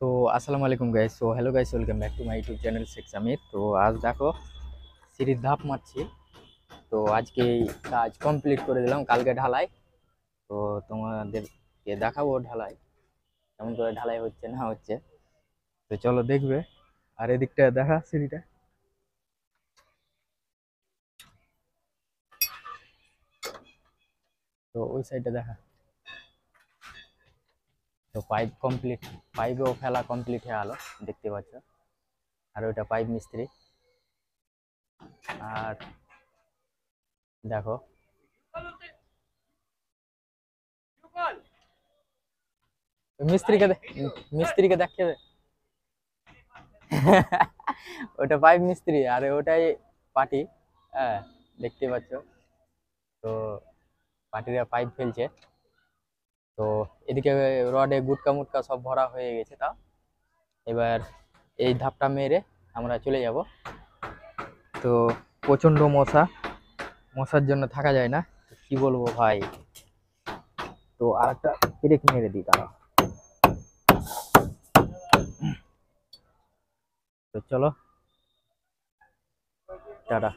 So আসসালামু আলাইকুম guys. Hello guys, welcome back to my YouTube channel Sheikh Samir. তো আজ দেখো সিঁড়ির ধাপ মারছি। তো আজকে এই কাজ কমপ্লিট করে দিলাম, কালকে ঢালাই। তো তোমাদেরকে দেখাবো ঢালাই কেমন করে ঢালাই হচ্ছে না হচ্ছে। তো চলো দেখবে। আর এদিকটা দেখা সিঁড়িটা, তো ওই সাইডটা দেখা। তো পাইপ কমপ্লিট, পাইপও ফেলা কমপ্লিট হয়ে গেলো, দেখতে পাচ্ছ। আর ওইটা পাইপ মিস্ত্রি। আর দেখো মিস্ত্রিকে মিস্ত্রিকে দেখে ওটা পাইপ মিস্ত্রি আর ওটাই পার্টি। হ্যাঁ, দেখতে পাচ্ছ। তো পার্টিরা পাইপ ফেলছে। তো এদিকে রডে গুটকা মুটকা সব ভরা হয়ে গেছে। তা এবার এই ধাপটা মেরে আমরা চলে যাব। তো প্রচন্ড মশা, মশার জন্য থাকা যায় না, কি বলবো ভাই। তো আর একটা পেরেক মেরে দিই তারা। তো চলো, টাটা।